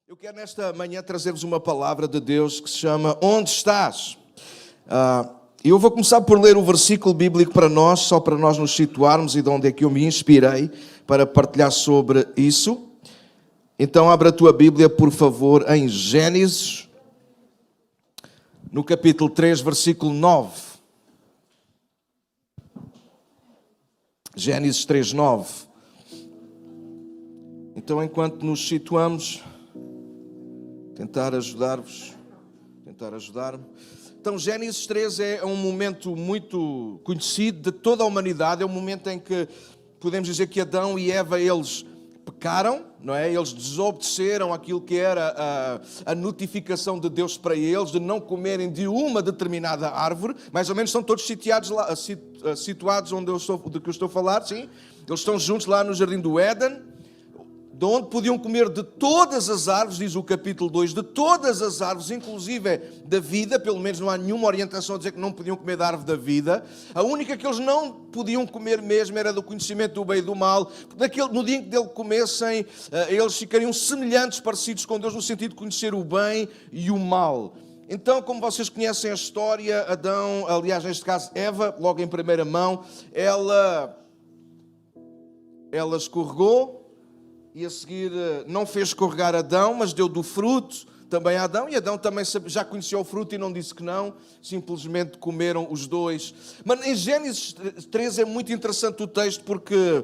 Eu quero nesta manhã trazer-vos uma palavra de Deus que se chama Onde estás? Eu vou começar por ler o versículo bíblico para nós, só para nós nos situarmos e de onde é que eu me inspirei para partilhar sobre isso. Então abra a tua Bíblia, por favor, em Gênesis, no capítulo 3, versículo 9. Gênesis 3, 9. Então, enquanto nos situamos, tentar ajudar-me. Então, Gênesis 3 é um momento muito conhecido de toda a humanidade. É um momento em que podemos dizer que Adão e Eva, eles pecaram, não é? Eles desobedeceram aquilo que era a notificação de Deus para eles, de não comerem de uma determinada árvore. Mais ou menos estão todos situados de que eu estou a falar, sim? Eles estão juntos lá no Jardim do Éden, de onde podiam comer de todas as árvores, diz o capítulo 2, de todas as árvores, inclusive da vida. Pelo menos não há nenhuma orientação a dizer que não podiam comer da árvore da vida. A única que eles não podiam comer mesmo era do conhecimento do bem e do mal. No dia em que dele comessem, eles ficariam semelhantes, parecidos com Deus, no sentido de conhecer o bem e o mal. Então, como vocês conhecem a história, Adão, aliás, neste caso Eva, logo em primeira mão, ela escorregou. E a seguir não fez escorregar Adão, mas deu do fruto também a Adão. E Adão também já conheceu o fruto e não disse que não. Simplesmente comeram os dois. Mas em Gênesis 3 é muito interessante o texto porque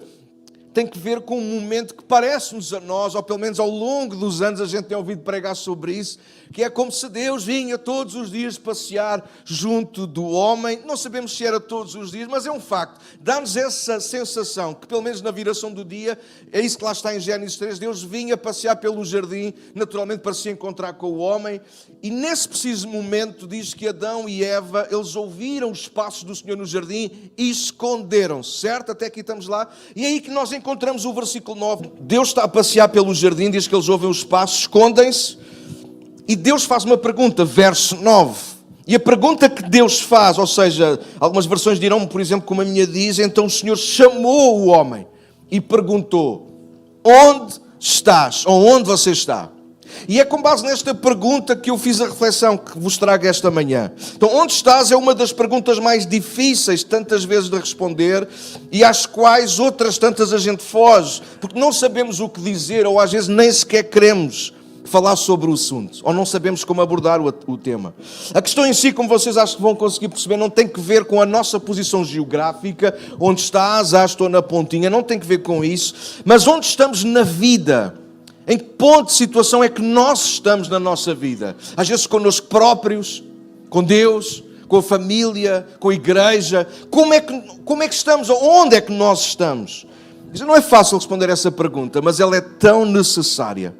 tem que ver com um momento que parece-nos a nós, ou pelo menos ao longo dos anos a gente tem ouvido pregar sobre isso, que é como se Deus vinha todos os dias passear junto do homem. Não sabemos se era todos os dias, mas é um facto. Dá-nos essa sensação que, pelo menos na viração do dia, é isso que lá está em Gênesis 3, Deus vinha passear pelo jardim, naturalmente para se encontrar com o homem. E nesse preciso momento diz que Adão e Eva, eles ouviram os passos do Senhor no jardim e esconderam-se, certo? Até aqui estamos lá. E é aí que nós encontramos o versículo 9. Deus está a passear pelo jardim, diz que eles ouvem os passos, escondem-se. E Deus faz uma pergunta, verso 9. E a pergunta que Deus faz, ou seja, algumas versões dirão, por exemplo, como a minha diz, então o Senhor chamou o homem e perguntou, onde estás? Ou onde você está? E é com base nesta pergunta que eu fiz a reflexão que vos trago esta manhã. Então, onde estás é uma das perguntas mais difíceis, tantas vezes, de responder, e às quais outras tantas a gente foge, porque não sabemos o que dizer, ou às vezes nem sequer queremos falar sobre o assunto, ou não sabemos como abordar o tema. A questão em si, como vocês acho que vão conseguir perceber, não tem que ver com a nossa posição geográfica, onde estás, estou na pontinha, não tem que ver com isso, mas onde estamos na vida. Em que ponto de situação é que nós estamos na nossa vida? Às vezes connosco próprios, com Deus, com a família, com a igreja. Como é que estamos? Onde é que nós estamos? Não é fácil responder essa pergunta, mas ela é tão necessária.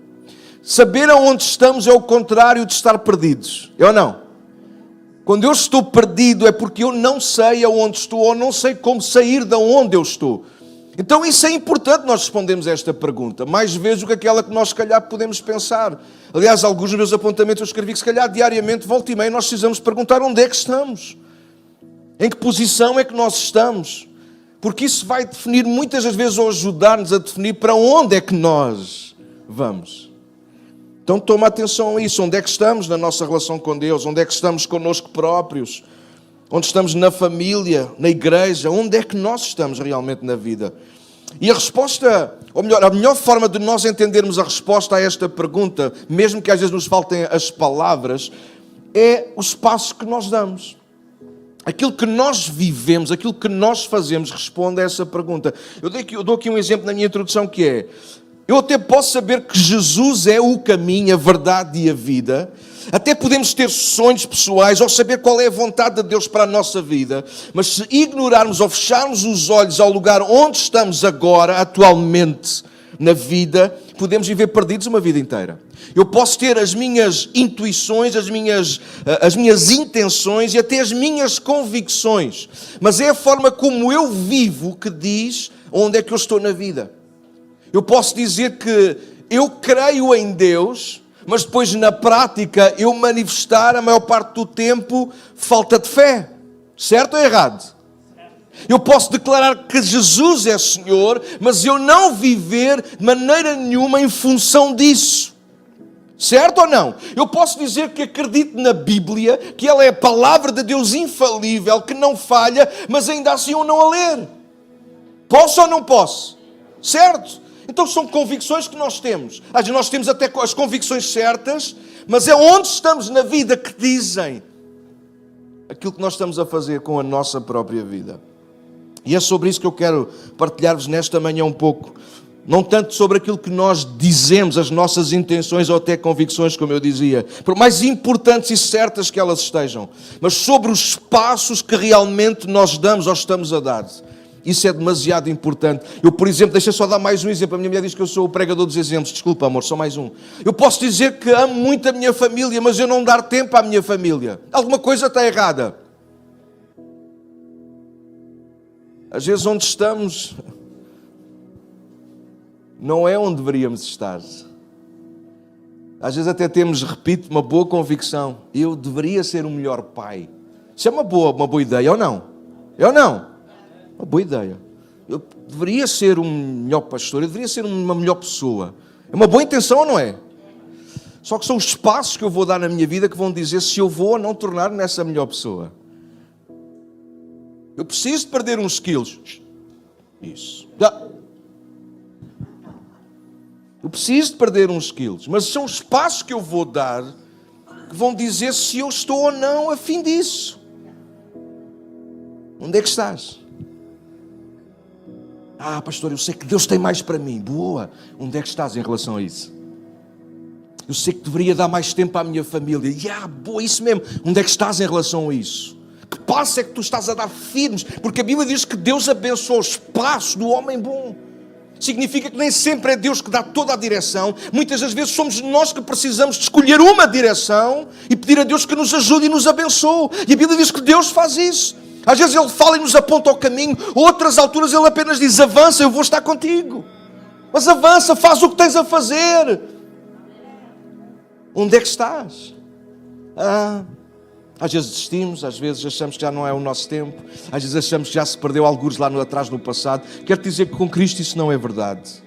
Saber aonde estamos é o contrário de estar perdidos. É ou não? Quando eu estou perdido é porque eu não sei aonde estou ou não sei como sair de onde eu estou. Então isso é importante nós respondermos a esta pergunta, mais vezes do que aquela que nós se calhar podemos pensar. Aliás, alguns dos meus apontamentos eu escrevi que se calhar diariamente, volta e meia, nós precisamos perguntar onde é que estamos. Em que posição é que nós estamos? Porque isso vai definir muitas das vezes ou ajudar-nos a definir para onde é que nós vamos. Então toma atenção a isso, onde é que estamos na nossa relação com Deus, onde é que estamos connosco próprios, onde estamos na família, na igreja, onde é que nós estamos realmente na vida? E a resposta, ou melhor, a melhor forma de nós entendermos a resposta a esta pergunta, mesmo que às vezes nos faltem as palavras, é os passos que nós damos. Aquilo que nós vivemos, aquilo que nós fazemos, responde a essa pergunta. Eu dou aqui um exemplo na minha introdução que é, eu até posso saber que Jesus é o caminho, a verdade e a vida. Até podemos ter sonhos pessoais ou saber qual é a vontade de Deus para a nossa vida. Mas se ignorarmos ou fecharmos os olhos ao lugar onde estamos agora, atualmente, na vida, podemos viver perdidos uma vida inteira. Eu posso ter as minhas intuições, as minhas intenções e até as minhas convicções. Mas é a forma como eu vivo que diz onde é que eu estou na vida. Eu posso dizer que eu creio em Deus, mas depois na prática eu manifestar a maior parte do tempo falta de fé. Certo ou errado? Eu posso declarar que Jesus é Senhor, mas eu não viver de maneira nenhuma em função disso. Certo ou não? Eu posso dizer que acredito na Bíblia, que ela é a palavra de Deus infalível, que não falha, mas ainda assim eu não a ler. Posso ou não posso? Certo? Então são convicções que nós temos. Às vezes nós temos até as convicções certas, mas é onde estamos na vida que dizem aquilo que nós estamos a fazer com a nossa própria vida. E é sobre isso que eu quero partilhar-vos nesta manhã um pouco. Não tanto sobre aquilo que nós dizemos, as nossas intenções ou até convicções, como eu dizia, por mais importantes e certas que elas estejam, mas sobre os passos que realmente nós damos ou estamos a dar. Isso é demasiado importante. Eu, por exemplo, deixa só dar mais um exemplo. A minha mulher diz que eu sou o pregador dos exemplos. Desculpa, amor, só mais um. Eu posso dizer que amo muito a minha família, mas eu não dar tempo à minha família. Alguma coisa está errada. Às vezes onde estamos não é onde deveríamos estar. Às vezes até temos, repito, uma boa convicção. Eu deveria ser um melhor pai. Isso é uma boa ideia, ou não? É ou não? Uma boa ideia. Eu deveria ser um melhor pastor, eu deveria ser uma melhor pessoa. É uma boa intenção ou não é? Só que são os passos que eu vou dar na minha vida que vão dizer se eu vou ou não tornar-me nessa melhor pessoa. Eu preciso de perder uns quilos. Isso. Eu preciso de perder uns quilos. Mas são os passos que eu vou dar que vão dizer se eu estou ou não a fim disso. Onde é que estás? Pastor, eu sei que Deus tem mais para mim. Boa. Onde é que estás em relação a isso? Eu sei que deveria dar mais tempo à minha família. Boa, isso mesmo. Onde é que estás em relação a isso? Que passo é que tu estás a dar firmes? Porque a Bíblia diz que Deus abençoa os passos do homem bom. Significa que nem sempre é Deus que dá toda a direção. Muitas das vezes somos nós que precisamos de escolher uma direção e pedir a Deus que nos ajude e nos abençoe. E a Bíblia diz que Deus faz isso. Às vezes Ele fala e nos aponta ao caminho. Outras alturas Ele apenas diz: avança, eu vou estar contigo. Mas avança, faz o que tens a fazer. Onde é que estás? Às vezes desistimos, às vezes achamos que já não é o nosso tempo, às vezes achamos que já se perdeu algures lá atrás no passado. Quero dizer que com Cristo isso não é verdade.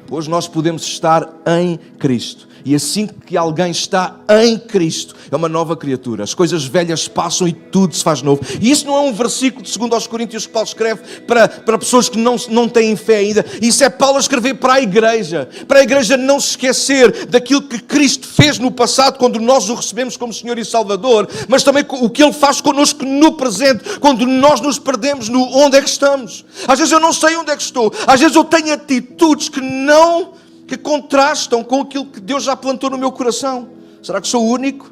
Hoje nós podemos estar em Cristo. E assim que alguém está em Cristo, é uma nova criatura. As coisas velhas passam e tudo se faz novo. E isso não é um versículo de 2 Coríntios que Paulo escreve para pessoas que não têm fé ainda. Isso é Paulo a escrever para a igreja. Para a igreja não se esquecer daquilo que Cristo fez no passado, quando nós o recebemos como Senhor e Salvador. Mas também o que Ele faz connosco no presente, quando nós nos perdemos no onde é que estamos. Às vezes eu não sei onde é que estou. Às vezes eu tenho atitudes que contrastam com aquilo que Deus já plantou no meu coração. Será que sou o único?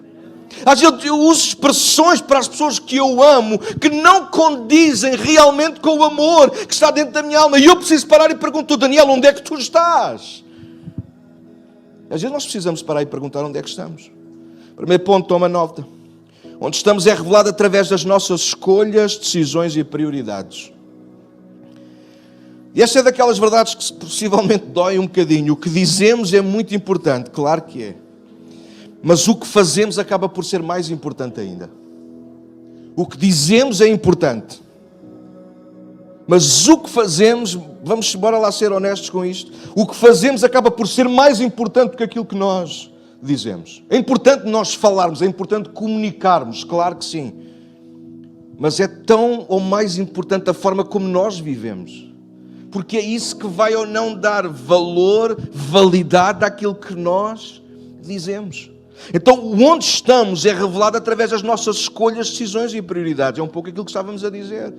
Às vezes eu uso expressões para as pessoas que eu amo que não condizem realmente com o amor que está dentro da minha alma. E eu preciso parar e perguntar: Daniel, onde é que tu estás? Às vezes nós precisamos parar e perguntar onde é que estamos. Primeiro ponto, toma nota. Onde estamos é revelado através das nossas escolhas, decisões e prioridades. E esta é daquelas verdades que possivelmente dói um bocadinho. O que dizemos é muito importante, claro que é. Mas o que fazemos acaba por ser mais importante ainda. O que dizemos é importante. Mas o que fazemos, vamos embora lá ser honestos com isto, o que fazemos acaba por ser mais importante do que aquilo que nós dizemos. É importante nós falarmos, é importante comunicarmos, claro que sim. Mas é tão ou mais importante a forma como nós vivemos. Porque é isso que vai ou não dar valor, validade àquilo que nós dizemos. Então, onde estamos é revelado através das nossas escolhas, decisões e prioridades. É um pouco aquilo que estávamos a dizer.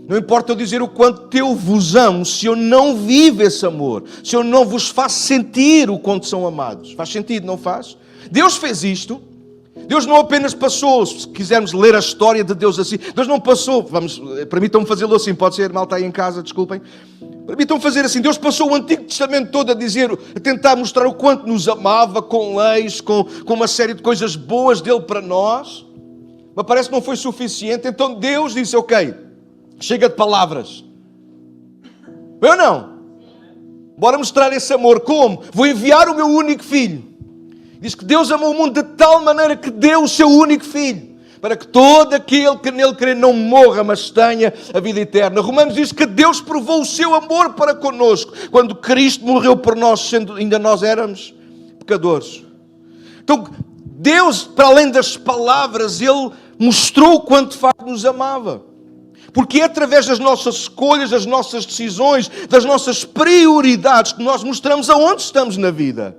Não importa eu dizer o quanto eu vos amo, se eu não vivo esse amor, se eu não vos faço sentir o quanto são amados. Faz sentido, não faz? Deus fez isto. Deus não apenas passou, se quisermos ler a história de Deus assim, Deus não passou, permitam-me fazê-lo assim, pode ser, mal está aí em casa, desculpem. Permitam-me fazer assim, Deus passou o Antigo Testamento todo a tentar mostrar o quanto nos amava, com leis, com uma série de coisas boas dele para nós, mas parece que não foi suficiente, então Deus disse: ok, chega de palavras. Eu não. Bora mostrar esse amor, como? Vou enviar o meu único filho. Diz que Deus amou o mundo de tal maneira que deu o seu único filho, para que todo aquele que nele crê não morra, mas tenha a vida eterna. Romanos diz que Deus provou o seu amor para connosco, quando Cristo morreu por nós, sendo ainda nós éramos pecadores. Então, Deus, para além das palavras, Ele mostrou o quanto de facto nos amava. Porque é através das nossas escolhas, das nossas decisões, das nossas prioridades que nós mostramos aonde estamos na vida.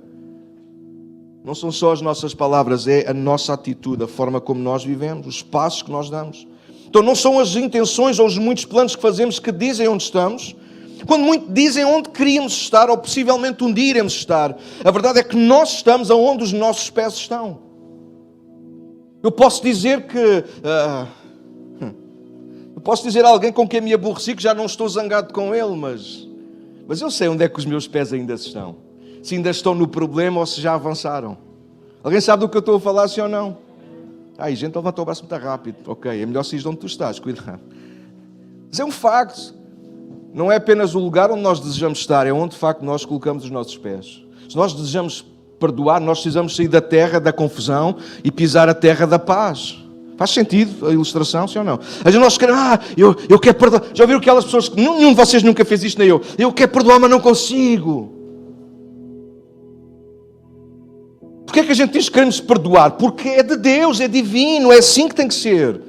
Não são só as nossas palavras, é a nossa atitude, a forma como nós vivemos, os passos que nós damos. Então não são as intenções ou os muitos planos que fazemos que dizem onde estamos, quando muito dizem onde queríamos estar ou possivelmente um dia iremos estar. A verdade é que nós estamos aonde os nossos pés estão. Eu posso dizer que... eu posso dizer a alguém com quem me aborreci que já não estou zangado com ele, mas eu sei onde é que os meus pés ainda estão. Se ainda estão no problema ou se já avançaram. Alguém sabe do que eu estou a falar, sim ou não? Ai, gente, levantou o braço muito rápido. Ok, é melhor se onde tu estás, cuidado. Mas é um facto. Não é apenas o lugar onde nós desejamos estar, é onde de facto nós colocamos os nossos pés. Se nós desejamos perdoar, nós precisamos sair da terra da confusão e pisar a terra da paz. Faz sentido a ilustração, sim ou não? A gente nós queremos, eu quero perdoar. Já ouviram aquelas pessoas que nenhum de vocês nunca fez isto, nem eu. Eu quero perdoar, mas não consigo. Porquê é que a gente diz que queremos perdoar? Porque é de Deus, é divino, é assim que tem que ser.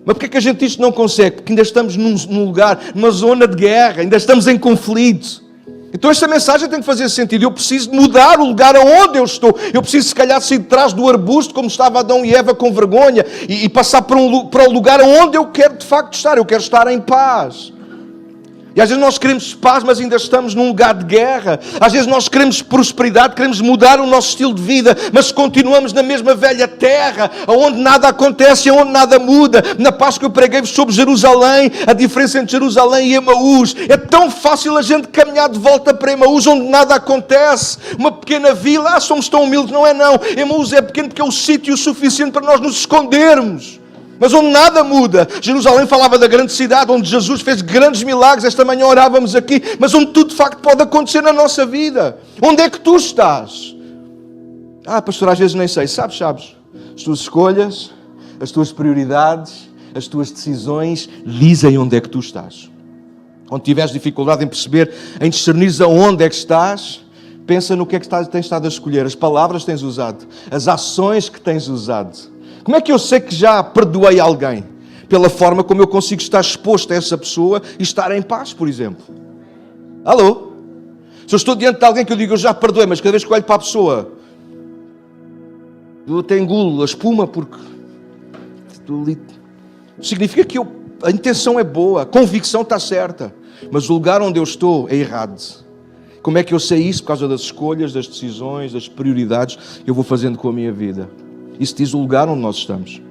Mas porquê é que a gente diz que não consegue? Porque ainda estamos num lugar, numa zona de guerra, ainda estamos em conflito. Então esta mensagem tem que fazer sentido. Eu preciso mudar o lugar aonde eu estou. Eu preciso se calhar sair de trás do arbusto, como estava Adão e Eva com vergonha, e passar para o lugar aonde eu quero de facto estar. Eu quero estar em paz. E às vezes nós queremos paz, mas ainda estamos num lugar de guerra. Às vezes nós queremos prosperidade, queremos mudar o nosso estilo de vida, mas continuamos na mesma velha terra, onde nada acontece, onde nada muda. Na Páscoa eu preguei-vos sobre Jerusalém, a diferença entre Jerusalém e Emaús. É tão fácil a gente caminhar de volta para Emaús, onde nada acontece. Uma pequena vila, somos tão humildes, não é não. Emaús é pequeno porque é o sítio suficiente para nós nos escondermos. Mas onde nada muda. Jerusalém falava da grande cidade, onde Jesus fez grandes milagres. Esta manhã orávamos aqui. Mas onde tudo de facto pode acontecer na nossa vida. Onde é que tu estás? Pastor, às vezes nem sei. Sabes? As tuas escolhas, as tuas prioridades, as tuas decisões dizem onde é que tu estás. Onde tiveres dificuldade em perceber, em discernir aonde é que estás, pensa no que é que tens estado a escolher. As palavras que tens usado. As ações que tens usado. Como é que eu sei que já perdoei alguém? Pela forma como eu consigo estar exposto a essa pessoa e estar em paz, por exemplo. Alô? Se eu estou diante de alguém que eu digo, eu já perdoei, mas cada vez que olho para a pessoa, eu até engulo a espuma porque significa que a intenção é boa, a convicção está certa, mas o lugar onde eu estou é errado. Como é que eu sei isso? Por causa das escolhas, das decisões, das prioridades que eu vou fazendo com a minha vida. Isso diz o lugar onde nós estamos.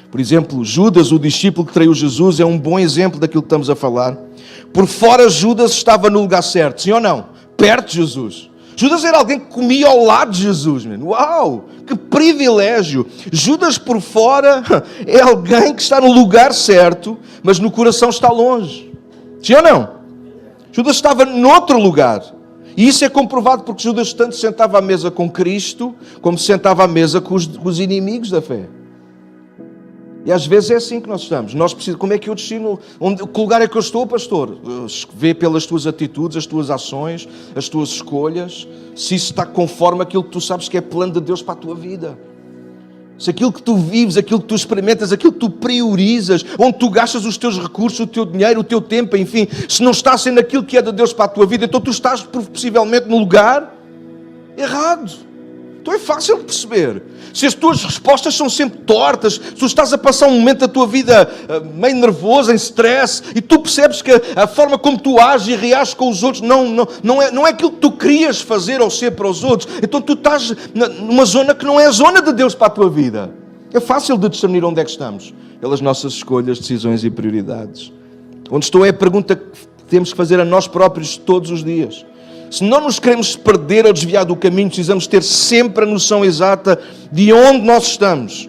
Por exemplo, Judas, o discípulo que traiu Jesus, é um bom exemplo daquilo que estamos a falar. Por fora, Judas estava no lugar certo, sim ou não? Perto de Jesus. Judas era alguém que comia ao lado de Jesus. Uau, que privilégio! Judas por fora é alguém que está no lugar certo, mas no coração está longe. Sim ou não? Judas estava noutro lugar. E isso é comprovado porque Judas tanto sentava à mesa com Cristo, como se sentava à mesa com os inimigos da fé. E às vezes é assim que nós estamos. Nós precisamos, como é que eu destino? Que lugar é que eu estou, pastor? Vê pelas tuas atitudes, as tuas ações, as tuas escolhas, se isso está conforme aquilo que tu sabes que é plano de Deus para a tua vida. Se aquilo que tu vives, aquilo que tu experimentas, aquilo que tu priorizas, onde tu gastas os teus recursos, o teu dinheiro, o teu tempo, enfim, se não está sendo aquilo que é de Deus para a tua vida, então tu estás possivelmente no lugar errado. Então é fácil de perceber. Se as tuas respostas são sempre tortas, se tu estás a passar um momento da tua vida meio nervoso, em stress, e tu percebes que a forma como tu ages e reages com os outros não é aquilo que tu querias fazer ou ser para os outros, então tu estás numa zona que não é a zona de Deus para a tua vida. É fácil de discernir onde é que estamos, pelas nossas escolhas, decisões e prioridades. Onde estou é a pergunta que temos que fazer a nós próprios todos os dias. Se não nos queremos perder ou desviar do caminho, precisamos ter sempre a noção exata de onde nós estamos.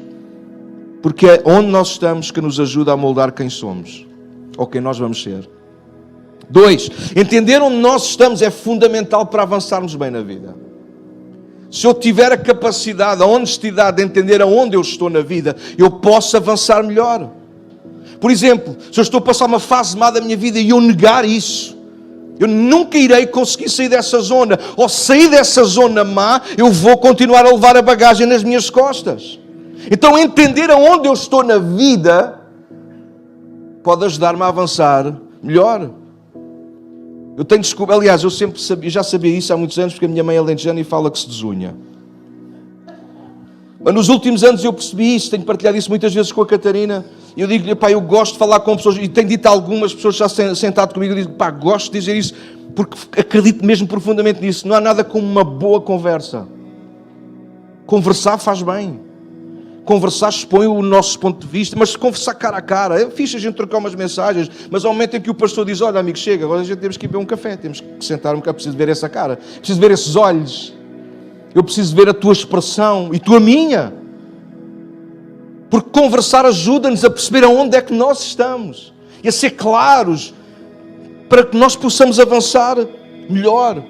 Porque é onde nós estamos que nos ajuda a moldar quem somos, ou quem nós vamos ser. 2. Entender onde nós estamos é fundamental para avançarmos bem na vida. Se eu tiver a capacidade, a honestidade de entender aonde eu estou na vida, eu posso avançar melhor. Por exemplo, se eu estou a passar uma fase má da minha vida e eu negar isso, Eu nunca irei conseguir sair dessa zona. Ou sair dessa zona má, eu vou continuar a levar a bagagem nas minhas costas. Então entender aonde eu estou na vida pode ajudar-me a avançar melhor. Eu tenho descoberto, aliás, eu sempre sabia, já sabia isso há muitos anos, porque a minha mãe é alentejana e fala que se desunha. Mas nos últimos anos eu percebi isso, tenho partilhado isso muitas vezes com a Catarina. Eu digo-lhe, pá, eu gosto de falar com pessoas, e tenho dito a algumas pessoas já sentado comigo, eu digo, pá, gosto de dizer isso, porque acredito mesmo profundamente nisso. Não há nada como uma boa conversa. Conversar faz bem. Conversar expõe o nosso ponto de vista, mas se conversar cara a cara, é fixe a gente trocar umas mensagens, mas ao momento em que o pastor diz, olha amigo, chega, agora a gente temos que ir beber um café, temos que sentar um bocado, preciso ver essa cara, preciso ver esses olhos, eu preciso ver a tua expressão e tu a minha. Porque conversar ajuda-nos a perceber aonde é que nós estamos e a ser claros para que nós possamos avançar melhor.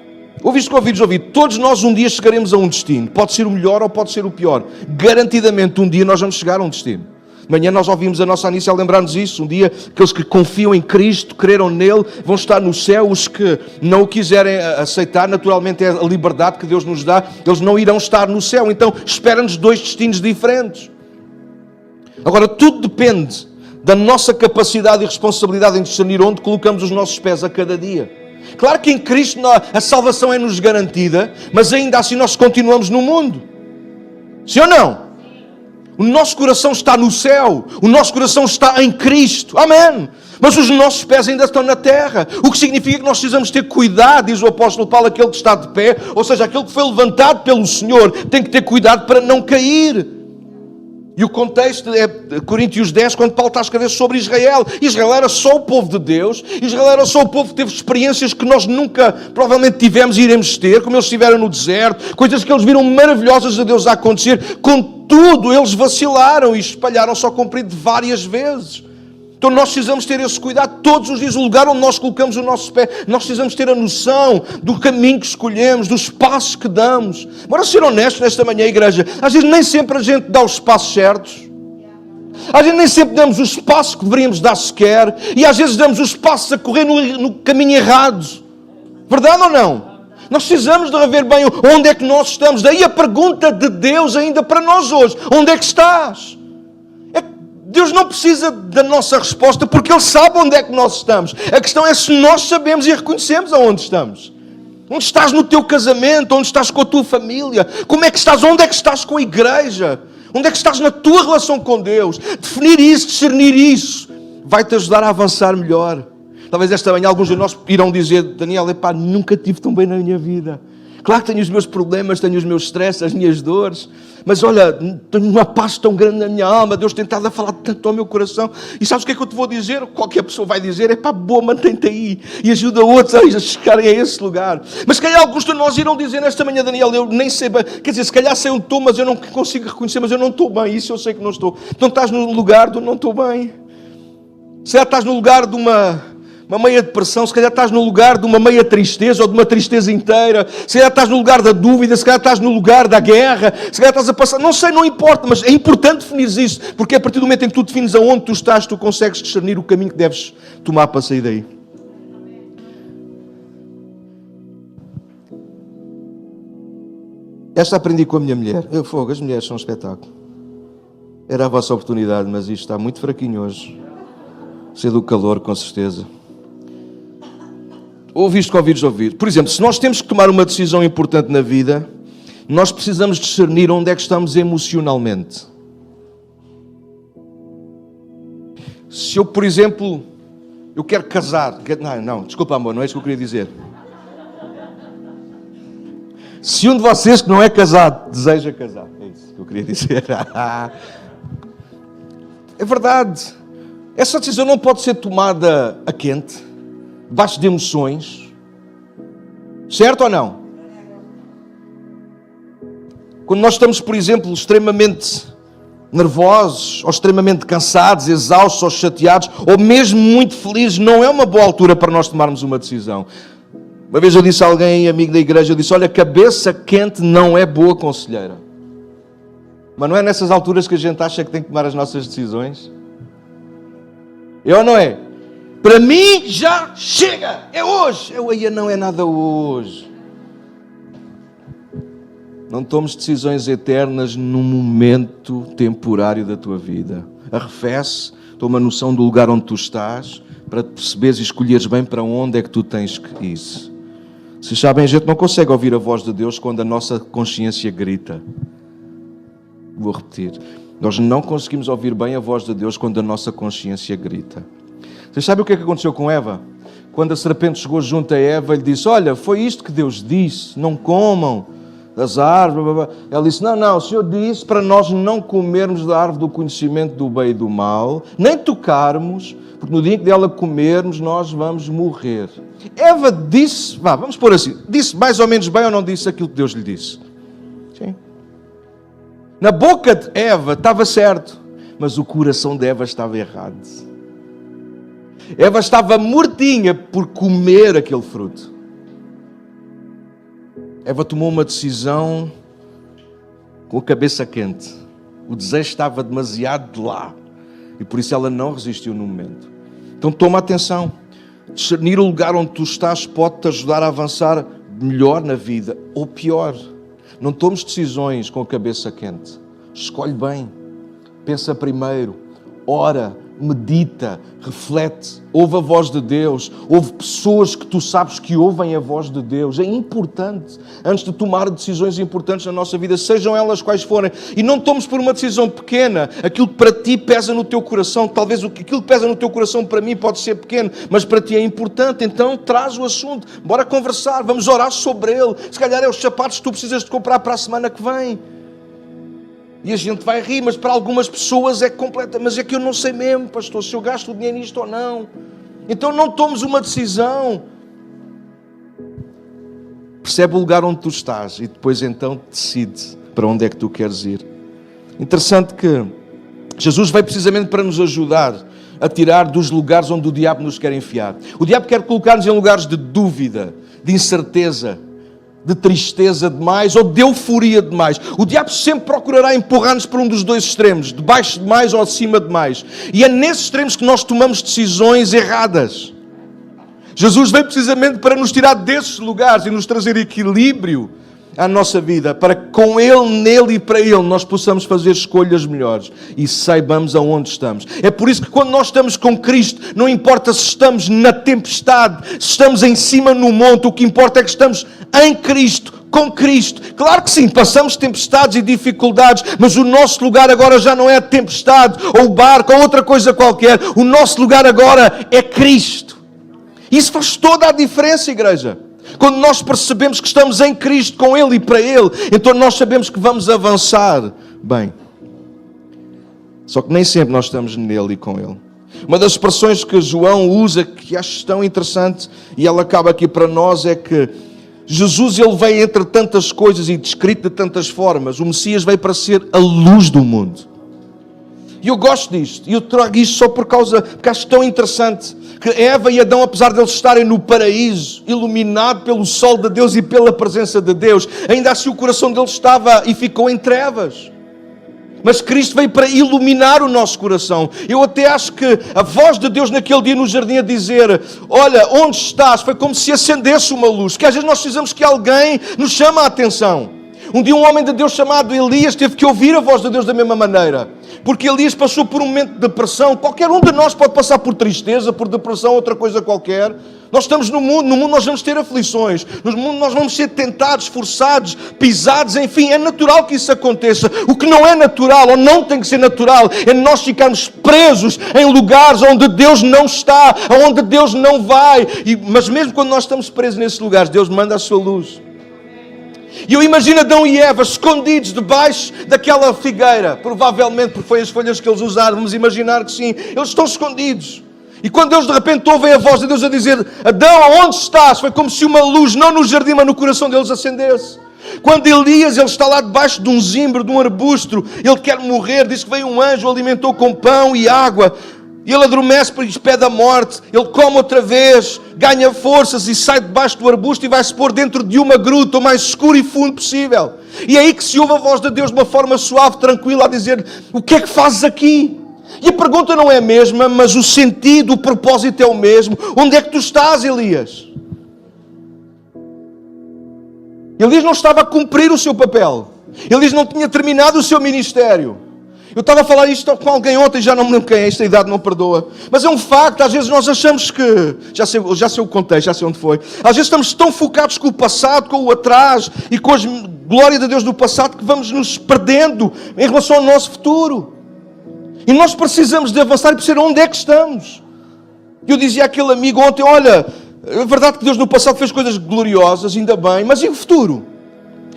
Ouviste com ouvidos ouvir, todos nós um dia chegaremos a um destino. Pode ser o melhor ou pode ser o pior. Garantidamente um dia nós vamos chegar a um destino. De manhã nós ouvimos a nossa Anícia a lembrar-nos isso. Um dia aqueles que confiam em Cristo, creram nele, vão estar no céu. Os que não o quiserem aceitar, naturalmente é a liberdade que Deus nos dá, eles não irão estar no céu. Então espera-nos dois destinos diferentes. Agora tudo depende da nossa capacidade e responsabilidade em discernir onde colocamos os nossos pés a cada dia. Claro que em Cristo a salvação é-nos garantida, mas ainda assim nós continuamos no mundo. Sim ou não? O nosso coração está no céu, o nosso coração está em Cristo. Amém! Mas os nossos pés ainda estão na terra, o que significa que nós precisamos ter cuidado, diz o apóstolo Paulo, aquele que está de pé, ou seja, aquele que foi levantado pelo Senhor, tem que ter cuidado para não cair. E o contexto é Coríntios 10, quando Paulo está a escrever sobre Israel. Israel era só o povo de Deus. Israel era só o povo que teve experiências que nós nunca, provavelmente, tivemos e iremos ter, como eles estiveram no deserto, coisas que eles viram maravilhosas a Deus a acontecer. Contudo, eles vacilaram e espalharam-se ao comprido várias vezes. Então nós precisamos ter esse cuidado todos os dias, o lugar onde nós colocamos o nosso pé. Nós precisamos ter a noção do caminho que escolhemos, dos passos que damos. Bora ser honestos nesta manhã, igreja. Às vezes nem sempre a gente dá os passos certos. Às vezes nem sempre damos os passos que deveríamos dar sequer. E às vezes damos os passos a correr no caminho errado. Verdade ou não? Nós precisamos de rever bem onde é que nós estamos. Daí a pergunta de Deus ainda para nós hoje. Onde é que estás? Deus não precisa da nossa resposta porque Ele sabe onde é que nós estamos. A questão é se nós sabemos e reconhecemos aonde estamos. Onde estás no teu casamento? Onde estás com a tua família? Como é que estás? Onde é que estás com a igreja? Onde é que estás na tua relação com Deus? Definir isso, discernir isso, vai-te ajudar a avançar melhor. Talvez esta manhã alguns de nós irão dizer, Daniel, epá, nunca tive tão bem na minha vida. Claro que tenho os meus problemas, tenho os meus stresses, as minhas dores, mas olha, tenho uma paz tão grande na minha alma, Deus tem estado a falar tanto ao meu coração. E sabes o que é que eu te vou dizer? Qualquer pessoa vai dizer, é pá, boa, mantém-te aí e ajuda outros a chegarem a esse lugar. Mas se calhar alguns de nós irão dizer nesta manhã, Daniel, eu nem sei bem, quer dizer, se calhar sei onde estou, mas eu não consigo reconhecer, mas eu não estou bem, isso eu sei que não estou. Então estás no lugar do não estou bem. Se calhar estás no lugar de uma meia depressão, se calhar estás no lugar de uma meia tristeza ou de uma tristeza inteira, se calhar estás no lugar da dúvida, se calhar estás no lugar da guerra, se calhar estás a passar, não sei, não importa, mas é importante definir isso, porque a partir do momento em que tu defines aonde tu estás, tu consegues discernir o caminho que deves tomar para sair daí. Esta aprendi com a minha mulher. As mulheres são um espetáculo. Era a vossa oportunidade, mas isto está muito fraquinho hoje. Sei do calor, com certeza. Ouviste com ouvidos ouvir. Por exemplo, se nós temos que tomar uma decisão importante na vida, nós precisamos discernir onde é que estamos emocionalmente. Se eu, por exemplo, eu quero casar... Não, desculpa amor, não é isso que eu queria dizer. Se um de vocês que não é casado deseja casar, é isso que eu queria dizer. É verdade. Essa decisão não pode ser tomada a quente, debaixo de emoções. Certo ou não? Quando nós estamos, por exemplo, extremamente nervosos, ou extremamente cansados, exaustos, ou chateados, ou mesmo muito felizes, não é uma boa altura para nós tomarmos uma decisão. Uma vez eu disse a alguém, amigo da igreja, eu disse, olha, cabeça quente não é boa conselheira. Mas não é nessas alturas que a gente acha que tem que tomar as nossas decisões? É ou não é? Para mim já chega, é hoje. Não é nada hoje. Não tomes decisões eternas num momento temporário da tua vida. Arrefece, toma noção do lugar onde tu estás, para perceberes e escolheres bem para onde é que tu tens que ir. Vocês sabem, a gente não consegue ouvir a voz de Deus quando a nossa consciência grita. Vou repetir. Nós não conseguimos ouvir bem a voz de Deus quando a nossa consciência grita. Vocês sabem o que é que aconteceu com Eva? Quando a serpente chegou junto a Eva e lhe disse, olha, foi isto que Deus disse, não comam das árvores. Blá, blá, blá. Ela disse, não, o Senhor disse para nós não comermos da árvore do conhecimento do bem e do mal, nem tocarmos, porque no dia em que dela comermos, nós vamos morrer. Eva disse, vamos pôr assim, disse mais ou menos bem ou não disse aquilo que Deus lhe disse? Sim. Na boca de Eva estava certo, mas o coração de Eva estava errado. Eva estava mortinha por comer aquele fruto. Eva tomou uma decisão com a cabeça quente. O desejo estava demasiado de lá. E por isso ela não resistiu no momento. Então toma atenção. Discernir o lugar onde tu estás pode-te ajudar a avançar melhor na vida ou pior. Não tomes decisões com a cabeça quente. Escolhe bem. Pensa primeiro. Ora. Medita. Reflete. Ouve a voz de Deus. Ouve pessoas que tu sabes que ouvem a voz de Deus. É importante. Antes de tomar decisões importantes na nossa vida, sejam elas quais forem. E não tomes por uma decisão pequena aquilo que para ti pesa no teu coração. Talvez aquilo que pesa no teu coração para mim pode ser pequeno, mas para ti é importante. Então traz o assunto. Bora conversar. Vamos orar sobre ele. Se calhar é os sapatos que tu precisas de comprar para a semana que vem. E a gente vai rir, mas para algumas pessoas é completa. Mas é que eu não sei mesmo, pastor, se eu gasto o dinheiro nisto ou não. Então não tomes uma decisão. Percebe o lugar onde tu estás e depois então decide para onde é que tu queres ir. Interessante que Jesus veio precisamente para nos ajudar a tirar dos lugares onde o diabo nos quer enfiar. O diabo quer colocar-nos em lugares de dúvida, de incerteza, de tristeza demais ou de euforia demais. O diabo sempre procurará empurrar-nos para um dos dois extremos, de baixo demais ou acima demais. E é nesses extremos que nós tomamos decisões erradas. Jesus veio precisamente para nos tirar desses lugares e nos trazer equilíbrio à nossa vida, para que com Ele, nele e para Ele nós possamos fazer escolhas melhores e saibamos aonde estamos. É por isso que quando nós estamos com Cristo, não importa se estamos na tempestade, se estamos em cima no monte, o que importa é que estamos em Cristo, com Cristo. Claro que sim, passamos tempestades e dificuldades, mas o nosso lugar agora já não é a tempestade, ou o barco, ou outra coisa qualquer. O nosso lugar agora é Cristo. Isso faz toda a diferença, igreja. Quando nós percebemos que estamos em Cristo, com Ele e para Ele, então nós sabemos que vamos avançar bem. Só que nem sempre nós estamos nele e com Ele. Uma das expressões que João usa, que acho tão interessante, e ela acaba aqui para nós, é que Jesus, Ele veio entre tantas coisas e descrito de tantas formas. O Messias veio para ser a luz do mundo. E eu gosto disto. E eu trago isto só porque acho tão interessante que Eva e Adão, apesar de eles estarem no paraíso, iluminado pelo sol de Deus e pela presença de Deus, ainda assim o coração deles estava e ficou em trevas. Mas Cristo veio para iluminar o nosso coração. Eu até acho que a voz de Deus naquele dia no jardim a dizer, olha, onde estás? Foi como se acendesse uma luz. Que às vezes nós precisamos que alguém nos chame a atenção. Um dia um homem de Deus chamado Elias teve que ouvir a voz de Deus da mesma maneira. Porque Elias passou por um momento de depressão. Qualquer um de nós pode passar por tristeza, por depressão, outra coisa qualquer. Nós estamos no mundo nós vamos ter aflições. No mundo nós vamos ser tentados, forçados, pisados, enfim, é natural que isso aconteça. O que não é natural, ou não tem que ser natural, é nós ficarmos presos em lugares onde Deus não está, onde Deus não vai. Mas mesmo quando nós estamos presos nesses lugares, Deus manda a sua luz. E eu imagino Adão e Eva escondidos debaixo daquela figueira. Provavelmente porque foi as folhas que eles usaram. Vamos imaginar que sim. Eles estão escondidos. E quando eles de repente ouvem a voz de Deus a dizer, Adão, aonde estás? Foi como se uma luz, não no jardim, mas no coração deles acendesse. Quando Elias, ele está lá debaixo de um zimbro, de um arbusto, ele quer morrer, diz que veio um anjo, o alimentou com pão e água. E ele adormece para lhes pede a morte, ele come outra vez, ganha forças e sai debaixo do arbusto e vai-se pôr dentro de uma gruta, o mais escuro e fundo possível. E é aí que se ouve a voz de Deus de uma forma suave, tranquila, a dizer, o que é que fazes aqui? E a pergunta não é a mesma, mas o sentido, o propósito é o mesmo. Onde é que tu estás, Elias? Elias não estava a cumprir o seu papel. Elias não tinha terminado o seu ministério. Eu estava a falar isto com alguém ontem, já não me lembro quem é, esta idade não perdoa. Mas é um facto, às vezes nós achamos que... Já sei o contexto, já sei onde foi. Às vezes estamos tão focados com o passado, com o atrás e com a glória de Deus do passado que vamos nos perdendo em relação ao nosso futuro. E nós precisamos de avançar e perceber onde é que estamos. Eu dizia àquele amigo ontem, olha, é verdade que Deus no passado fez coisas gloriosas, ainda bem, mas e o futuro?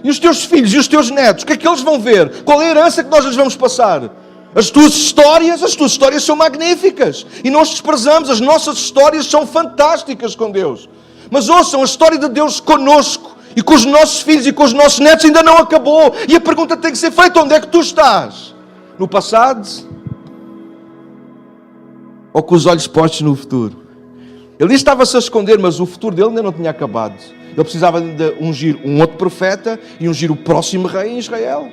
E os teus filhos e os teus netos, o que é que eles vão ver? Qual é a herança que nós lhes vamos passar? As tuas histórias são magníficas. E nós desprezamos, as nossas histórias são fantásticas com Deus. Mas ouçam, a história de Deus conosco e com os nossos filhos e com os nossos netos ainda não acabou. E a pergunta tem que ser feita, onde é que tu estás? No passado? Ou com os olhos postos no futuro? Ele estava-se a esconder, mas o futuro dele ainda não tinha acabado. Ele precisava de ungir um outro profeta e ungir o próximo rei em Israel.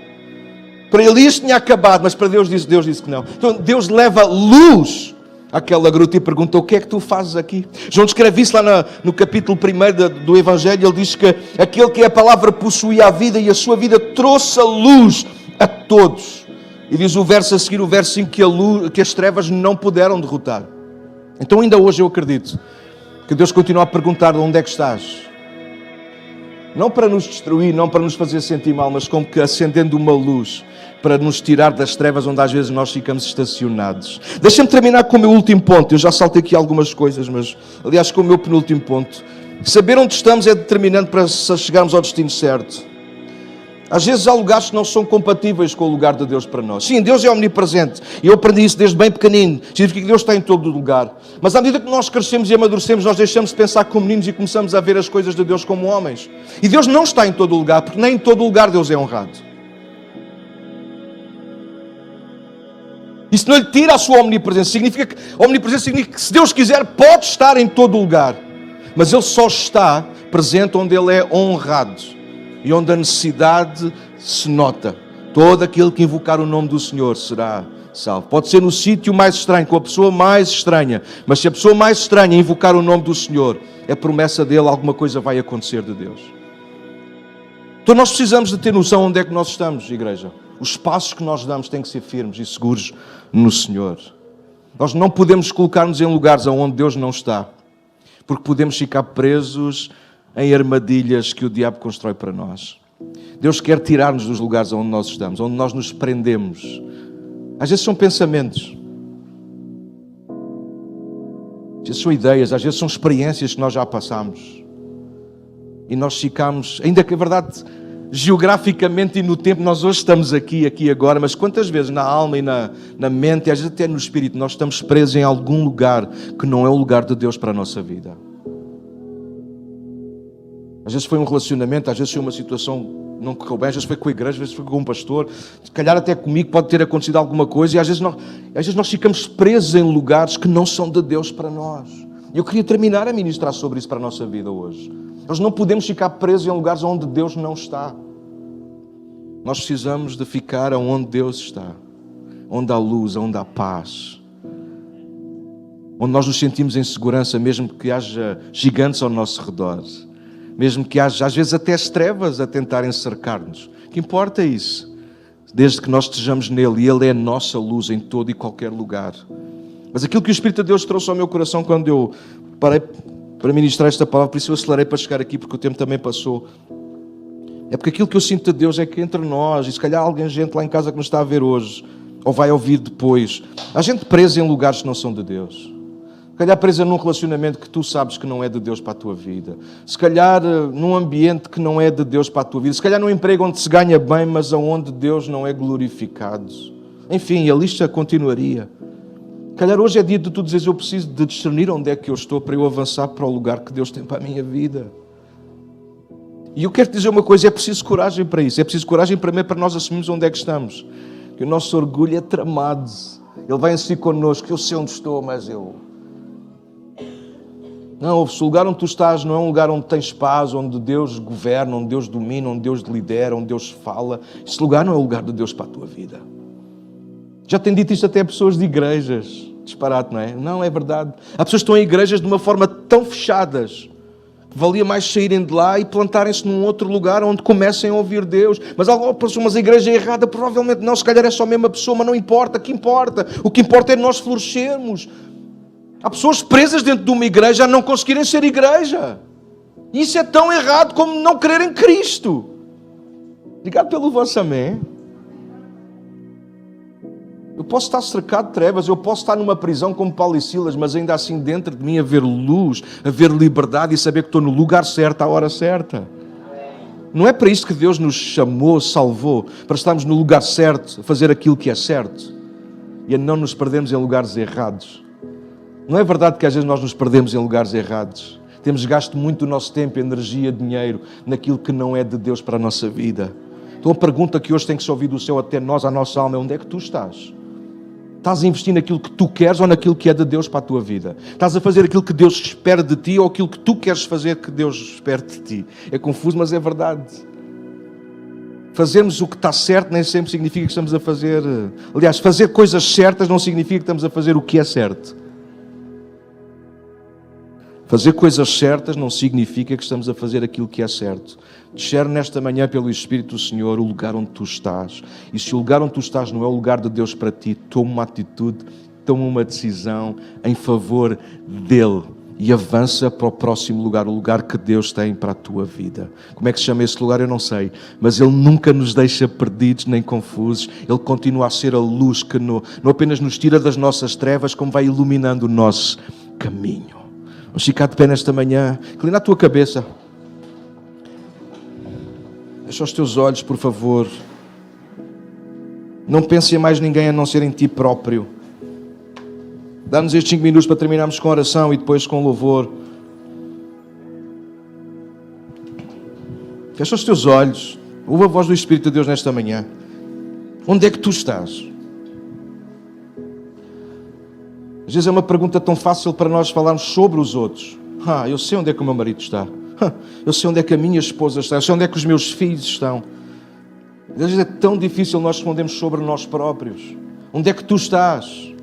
Para Elias tinha acabado, mas para Deus disse que não. Então Deus leva luz àquela gruta e pergunta, o que é que tu fazes aqui? João descreve isso lá no capítulo 1 do Evangelho. Ele diz que aquele que a palavra possuía a vida e a sua vida trouxe a luz a todos. E diz o verso a seguir, o verso 5, que as trevas não puderam derrotar. Então ainda hoje eu acredito que Deus continua a perguntar onde é que estás. Não para nos destruir, não para nos fazer sentir mal, mas como que acendendo uma luz para nos tirar das trevas onde às vezes nós ficamos estacionados. Deixa-me terminar com o meu último ponto. Eu já saltei aqui algumas coisas, mas aliás com o meu penúltimo ponto. Saber onde estamos é determinante para chegarmos ao destino certo. Às vezes há lugares que não são compatíveis com o lugar de Deus para nós. Sim, Deus é omnipresente. E eu aprendi isso desde bem pequenino. Significa que Deus está em todo lugar. Mas à medida que nós crescemos e amadurecemos, nós deixamos de pensar como meninos e começamos a ver as coisas de Deus como homens. E Deus não está em todo lugar, porque nem em todo lugar Deus é honrado. Isso não lhe tira a sua omnipresença. Omnipresença significa que se Deus quiser, pode estar em todo lugar. Mas Ele só está presente onde Ele é honrado. E onde a necessidade se nota. Todo aquele que invocar o nome do Senhor será salvo. Pode ser no sítio mais estranho, com a pessoa mais estranha. Mas se a pessoa mais estranha invocar o nome do Senhor, é promessa dele, alguma coisa vai acontecer de Deus. Então nós precisamos de ter noção onde é que nós estamos, igreja. Os passos que nós damos têm que ser firmes e seguros no Senhor. Nós não podemos colocar-nos em lugares onde Deus não está. Porque podemos ficar presos em armadilhas que o diabo constrói para nós. Deus quer tirar-nos dos lugares onde nós estamos, onde nós nos prendemos. Às vezes são pensamentos. Às vezes são ideias, às vezes são experiências que nós já passamos. E nós ficamos, ainda que é verdade, geograficamente e no tempo, nós hoje estamos aqui agora, mas quantas vezes na alma e na mente, e às vezes até no espírito, nós estamos presos em algum lugar que não é o lugar de Deus para a nossa vida. Às vezes foi um relacionamento, às vezes foi uma situação não correu bem, às vezes foi com a igreja, às vezes foi com um pastor, se calhar até comigo pode ter acontecido alguma coisa, e às vezes nós ficamos presos em lugares que não são de Deus para nós. E eu queria terminar a ministrar sobre isso para a nossa vida hoje. Nós não podemos ficar presos em lugares onde Deus não está. Nós precisamos de ficar onde Deus está, onde há luz, onde há paz, onde nós nos sentimos em segurança, mesmo que haja gigantes ao nosso redor. Mesmo que haja, às vezes, até as trevas a tentarem cercar-nos. O que importa é isso. Desde que nós estejamos nele. E Ele é a nossa luz em todo e qualquer lugar. Mas aquilo que o Espírito de Deus trouxe ao meu coração quando eu parei para ministrar esta palavra, por isso eu acelerei para chegar aqui, porque o tempo também passou. É porque aquilo que eu sinto de Deus é que entre nós, e se calhar alguém, gente lá em casa que nos está a ver hoje, ou vai ouvir depois, há gente presa em lugares que não são de Deus. Se calhar presa num relacionamento que tu sabes que não é de Deus para a tua vida. Se calhar num ambiente que não é de Deus para a tua vida. Se calhar num emprego onde se ganha bem, mas onde Deus não é glorificado. Enfim, a lista continuaria. Se calhar hoje é dia de tu dizeres, eu preciso de discernir onde é que eu estou para eu avançar para o lugar que Deus tem para a minha vida. E eu quero te dizer uma coisa, é preciso coragem para isso. É preciso coragem primeiro para nós assumirmos onde é que estamos. Que o nosso orgulho é tramado. Ele vai insistir connosco, eu sei onde estou, mas eu... Não, se o lugar onde tu estás não é um lugar onde tens paz, onde Deus governa, onde Deus domina, onde Deus lidera, onde Deus fala. Esse lugar não é o lugar de Deus para a tua vida. Já tenho dito isto até a pessoas de igrejas. Disparate, não é? Não, é verdade. Há pessoas que estão em igrejas de uma forma tão fechadas que valia mais saírem de lá e plantarem-se num outro lugar onde comecem a ouvir Deus. Mas a igreja é errada, provavelmente não. Se calhar é só a mesma pessoa, mas não importa. O que importa? O que importa é nós florescermos. Há pessoas presas dentro de uma igreja a não conseguirem ser igreja. E isso é tão errado como não crer em Cristo. Obrigado pelo vosso amém. Eu posso estar cercado de trevas, eu posso estar numa prisão como Paulo e Silas, mas ainda assim dentro de mim haver luz, haver liberdade e saber que estou no lugar certo, à hora certa. Não é para isto que Deus nos chamou, salvou, para estarmos no lugar certo, a fazer aquilo que é certo e a não nos perdermos em lugares errados. Não é verdade que às vezes nós nos perdemos em lugares errados? Temos gasto muito do nosso tempo, energia, dinheiro naquilo que não é de Deus para a nossa vida. Então a pergunta que hoje tem que se ouvir do céu até nós, à nossa alma, é: onde é que tu estás? Estás a investir naquilo que tu queres ou naquilo que é de Deus para a tua vida? Estás a fazer aquilo que Deus espera de ti ou aquilo que tu queres fazer que Deus espera de ti? É confuso, mas é verdade. Fazermos o que está certo nem sempre significa que estamos a fazer... Aliás, fazer coisas certas não significa que estamos a fazer o que é certo. Fazer coisas certas não significa que estamos a fazer aquilo que é certo. Discerne nesta manhã pelo Espírito do Senhor o lugar onde tu estás. E se o lugar onde tu estás não é o lugar de Deus para ti, toma uma atitude, toma uma decisão em favor dEle. E avança para o próximo lugar, o lugar que Deus tem para a tua vida. Como é que se chama esse lugar? Eu não sei. Mas Ele nunca nos deixa perdidos nem confusos. Ele continua a ser a luz que não apenas nos tira das nossas trevas, como vai iluminando o nosso caminho. Vamos ficar de pé nesta manhã. Inclina a tua cabeça. Fecha os teus olhos, por favor. Não pense em mais ninguém a não ser em ti próprio. Dá-nos estes 5 minutos para terminarmos com oração e depois com louvor. Fecha os teus olhos. Ouve a voz do Espírito de Deus nesta manhã. Onde é que tu estás? Às vezes é uma pergunta tão fácil para nós falarmos sobre os outros. Eu sei onde é que o meu marido está. Eu sei onde é que a minha esposa está. Eu sei onde é que os meus filhos estão. Às vezes é tão difícil nós respondermos sobre nós próprios. Onde é que tu estás?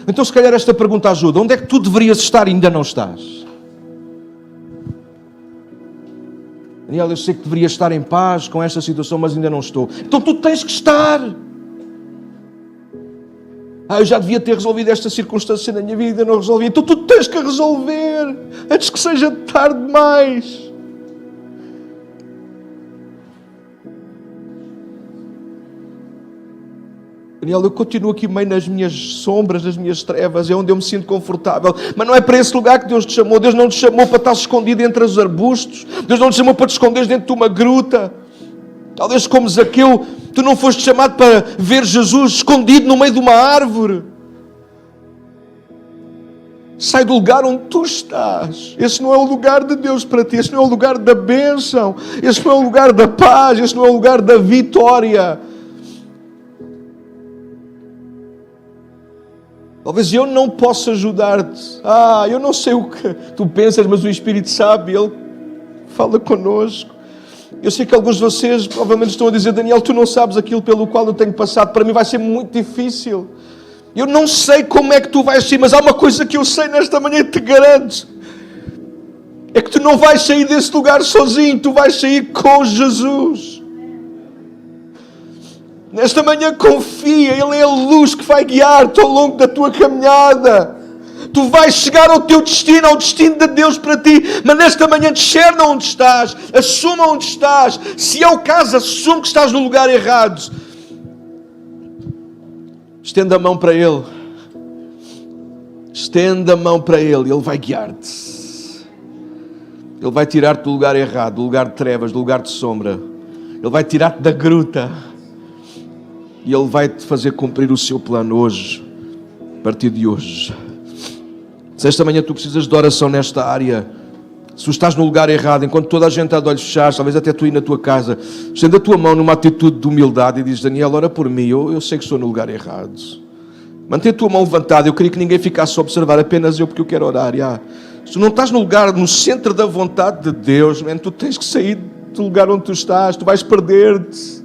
Então se calhar esta pergunta ajuda. Onde é que tu deverias estar e ainda não estás? Daniel, eu sei que deveria estar em paz com esta situação, mas ainda não estou. Então tu tens que estar. Eu já devia ter resolvido esta circunstância na minha vida e ainda não resolvi. Então tu tens que resolver antes que seja tarde demais. Daniel, eu continuo aqui meio nas minhas sombras, nas minhas trevas, é onde eu me sinto confortável. Mas não é para esse lugar que Deus te chamou. Deus não te chamou para estar escondido entre os arbustos. Deus não te chamou para te esconderes dentro de uma gruta. Talvez como Zaqueu, tu não foste chamado para ver Jesus escondido no meio de uma árvore. Sai do lugar onde tu estás. Esse não é o lugar de Deus para ti. Esse não é o lugar da bênção. Esse não é o lugar da paz. Esse não é o lugar da vitória. Talvez eu não possa ajudar-te. Eu não sei o que tu pensas, mas o Espírito sabe. Ele fala connosco. Eu sei que alguns de vocês provavelmente estão a dizer: Daniel, tu não sabes aquilo pelo qual eu tenho passado. Para mim vai ser muito difícil. Eu não sei como é que tu vais sair, mas há uma coisa que eu sei nesta manhã e te garanto. É que tu não vais sair desse lugar sozinho. Tu vais sair com Jesus. Nesta manhã confia. Ele é a luz que vai guiar-te ao longo da tua caminhada. Tu vais chegar ao teu destino, ao destino de Deus para ti. Mas nesta manhã discerna onde estás. Assuma onde estás. Se é o caso, assume que estás no lugar errado. Estenda a mão para Ele. Estenda a mão para Ele. Ele vai guiar-te. Ele vai tirar-te do lugar errado, do lugar de trevas, do lugar de sombra. Ele vai tirar-te da gruta. E Ele vai te fazer cumprir o seu plano hoje. A partir de hoje. Se esta manhã tu precisas de oração nesta área, se tu estás no lugar errado, enquanto toda a gente está de olhos fechados, talvez até tu ir na tua casa, estenda a tua mão numa atitude de humildade e diz: Daniel, ora por mim, eu sei que estou no lugar errado. Mantém a tua mão levantada. Eu queria que ninguém ficasse a observar, apenas eu, porque eu quero orar. Se tu não estás no lugar, no centro da vontade de Deus, tu tens que sair do lugar onde tu estás. Tu vais perder-te.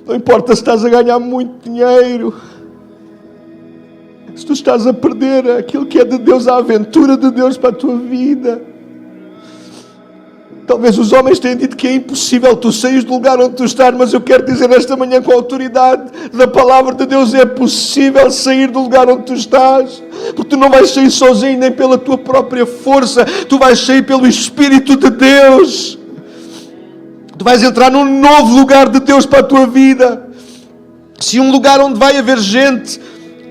Não importa se estás a ganhar muito dinheiro, se tu estás a perder aquilo que é de Deus, a aventura de Deus para a tua vida. Talvez os homens tenham dito que é impossível tu saís do lugar onde tu estás, mas eu quero dizer esta manhã com a autoridade da palavra de Deus, é possível sair do lugar onde tu estás, porque tu não vais sair sozinho nem pela tua própria força, tu vais sair pelo Espírito de Deus. Tu vais entrar num novo lugar de Deus para a tua vida. Se um lugar onde vai haver gente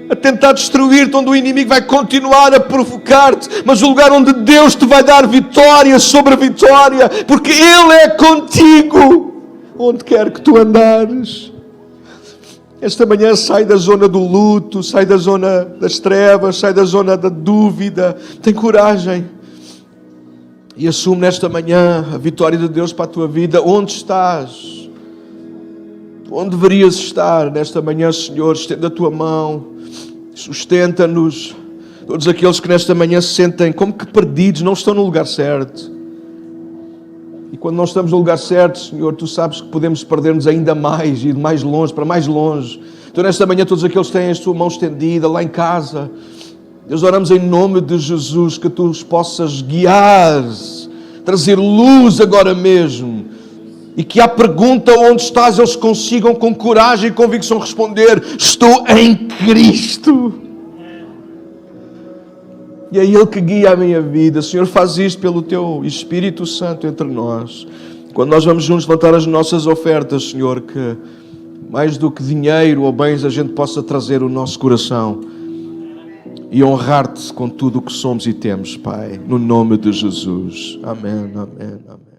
a tentar destruir-te, onde o inimigo vai continuar a provocar-te, mas o lugar onde Deus te vai dar vitória sobre a vitória, porque Ele é contigo, onde quer que tu andares. Esta manhã sai da zona do luto, sai da zona das trevas, sai da zona da dúvida. Tem coragem e assume nesta manhã a vitória de Deus para a tua vida. Onde estás? Onde deverias estar nesta manhã, Senhor? Estenda a tua mão, sustenta-nos. Todos aqueles que nesta manhã se sentem como que perdidos, não estão no lugar certo. E quando não estamos no lugar certo, Senhor, Tu sabes que podemos perder-nos ainda mais, ir mais longe, para mais longe. Então nesta manhã todos aqueles que têm a Tua mão estendida lá em casa, Deus, oramos em nome de Jesus que Tu os possas guiar, trazer luz agora mesmo. E que à pergunta onde estás, eles consigam com coragem e convicção responder: estou em Cristo. E é Ele que guia a minha vida. Senhor, faz isto pelo Teu Espírito Santo entre nós. Quando nós vamos juntos levantar as nossas ofertas, Senhor, que mais do que dinheiro ou bens, a gente possa trazer o nosso coração e honrar-Te com tudo o que somos e temos, Pai. No nome de Jesus. Amém, amém, amém.